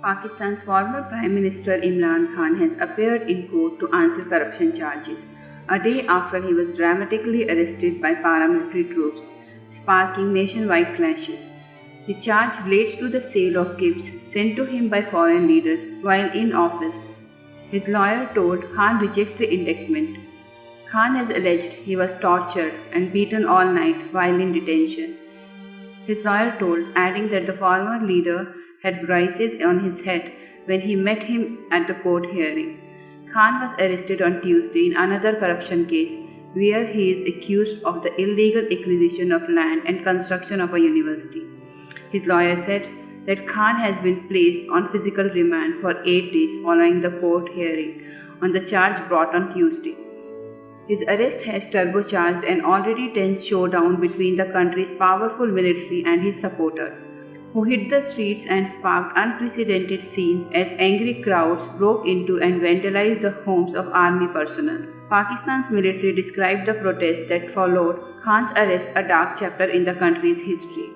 Pakistan's former Prime Minister Imran Khan has appeared in court to answer corruption charges, a day after he was dramatically arrested by paramilitary troops, sparking nationwide clashes. The charge relates to the sale of gifts sent to him by foreign leaders while in office. His lawyer told Khan rejects the indictment. Khan has alleged he was tortured and beaten all night while in detention. His lawyer told, adding that the former leader had bruises on his head when he met him at the court hearing. Khan was arrested on Tuesday in another corruption case where he is accused of the illegal acquisition of land and construction of a university. His lawyer said that Khan has been placed on physical remand for 8 days following the court hearing on the charge brought on Tuesday. His arrest has turbocharged an already tense showdown between the country's powerful military and his supporters, who hit the streets and sparked unprecedented scenes as angry crowds broke into and vandalized the homes of army personnel. Pakistan's military described the protests that followed Khan's arrest a dark chapter in the country's history,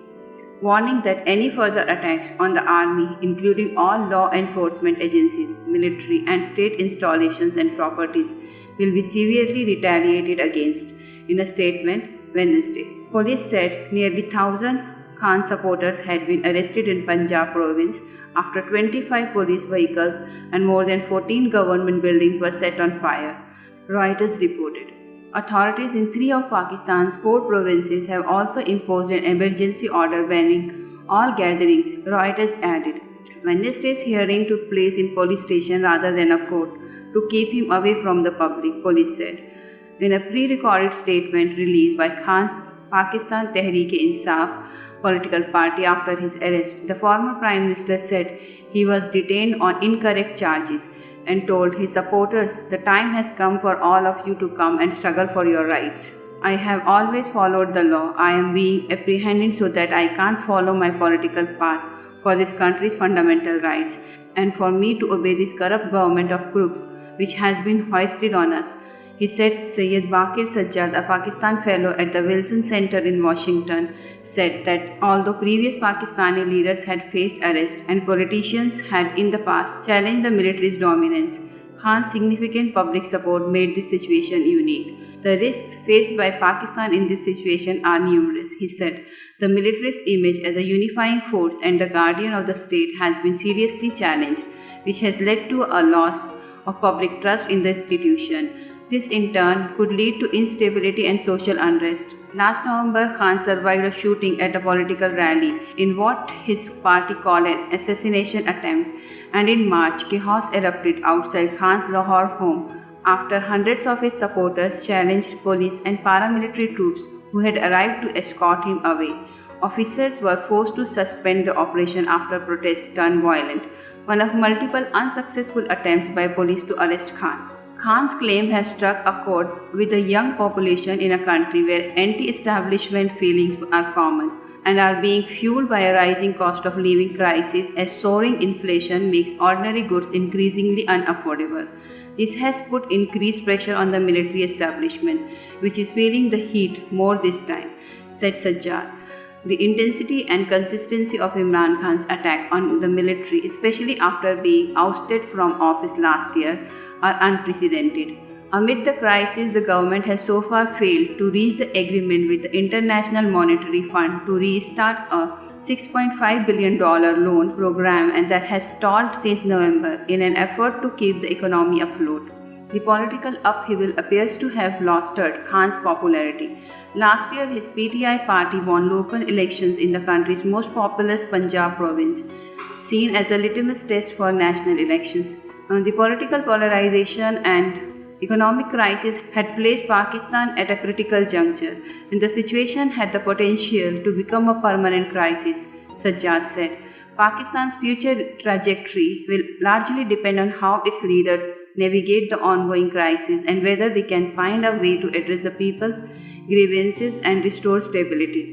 warning that any further attacks on the army, including all law enforcement agencies, military and state installations and properties, will be severely retaliated against. In a statement Wednesday, police said nearly 1,000 Khan supporters had been arrested in Punjab province after 25 police vehicles and more than 14 government buildings were set on fire, Reuters reported. Authorities in 3 of Pakistan's 4 provinces have also imposed an emergency order banning all gatherings, Reuters added. Wednesday's hearing took place in police station rather than a court to keep him away from the public, police said. In a pre-recorded statement released by Khan's Pakistan Tehreek-e-Insaf political party after his arrest, the former Prime Minister said he was detained on incorrect charges and told his supporters, "The time has come for all of you to come and struggle for your rights. I have always followed the law. I am being apprehended so that I can't follow my political path for this country's fundamental rights and for me to obey this corrupt government of crooks which has been hoisted on us," he said. Syed Bakir Sajjad, a Pakistan fellow at the Wilson Center in Washington, said that although previous Pakistani leaders had faced arrest and politicians had in the past challenged the military's dominance, Khan's significant public support made this situation unique. The risks faced by Pakistan in this situation are numerous, he said. The military's image as a unifying force and the guardian of the state has been seriously challenged, which has led to a loss of public trust in the institution. This in turn could lead to instability and social unrest. Last November, Khan survived a shooting at a political rally in what his party called an assassination attempt, and in March, chaos erupted outside Khan's Lahore home after hundreds of his supporters challenged police and paramilitary troops who had arrived to escort him away. Officers were forced to suspend the operation after protests turned violent, one of multiple unsuccessful attempts by police to arrest Khan. Khan's claim has struck a chord with the young population in a country where anti-establishment feelings are common and are being fueled by a rising cost of living crisis as soaring inflation makes ordinary goods increasingly unaffordable. This has put increased pressure on the military establishment, which is feeling the heat more this time, said Sajjad. The intensity and consistency of Imran Khan's attack on the military, especially after being ousted from office last year, are unprecedented. Amid the crisis, the government has so far failed to reach the agreement with the International Monetary Fund to restart a $6.5 billion loan program, and that has stalled since November in an effort to keep the economy afloat. The political upheaval appears to have bolstered Khan's popularity. Last year, his PTI party won local elections in the country's most populous Punjab province, seen as a litmus test for national elections. The political polarization and economic crisis had placed Pakistan at a critical juncture, and the situation had the potential to become a permanent crisis, Sajjad said. Pakistan's future trajectory will largely depend on how its leaders navigate the ongoing crisis and whether they can find a way to address the people's grievances and restore stability,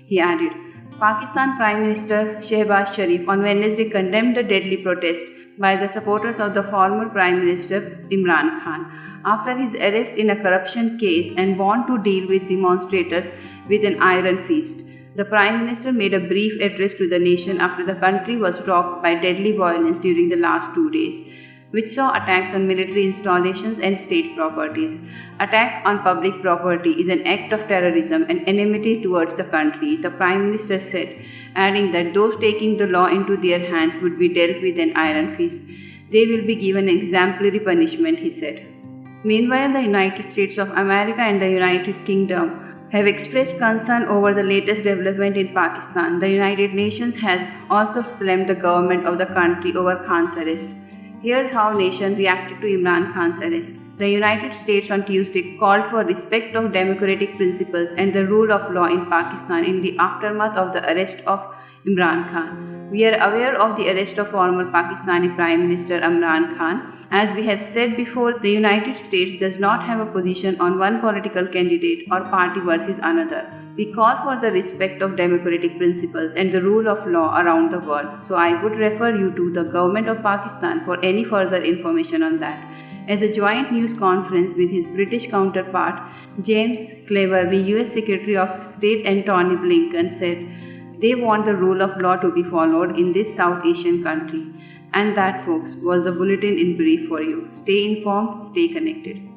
he added. Pakistan Prime Minister Shehbaz Sharif on Wednesday condemned the deadly protest by the supporters of the former Prime Minister Imran Khan after his arrest in a corruption case and warned to deal with demonstrators with an iron fist. The Prime Minister made a brief address to the nation after the country was rocked by deadly violence during the last 2 days, which saw attacks on military installations and state properties. Attack on public property is an act of terrorism and enmity towards the country, the Prime Minister said, adding that those taking the law into their hands would be dealt with an iron fist. They will be given exemplary punishment, he said. Meanwhile, the United States of America and the United Kingdom have expressed concern over the latest development in Pakistan. The United Nations has also slammed the government of the country over Khan's arrest. Here's how nation reacted to Imran Khan's arrest. The United States on Tuesday called for respect of democratic principles and the rule of law in Pakistan in the aftermath of the arrest of Imran Khan. We are aware of the arrest of former Pakistani Prime Minister Imran Khan. As we have said before, the United States does not have a position on one political candidate or party versus another. We call for the respect of democratic principles and the rule of law around the world. So I would refer you to the government of Pakistan for any further information on that. As a joint news conference with his British counterpart, James Cleverly, US Secretary of State Antony Blinken, said they want the rule of law to be followed in this South Asian country. And that, folks, was the Bulletin in Brief for you. Stay informed, stay connected.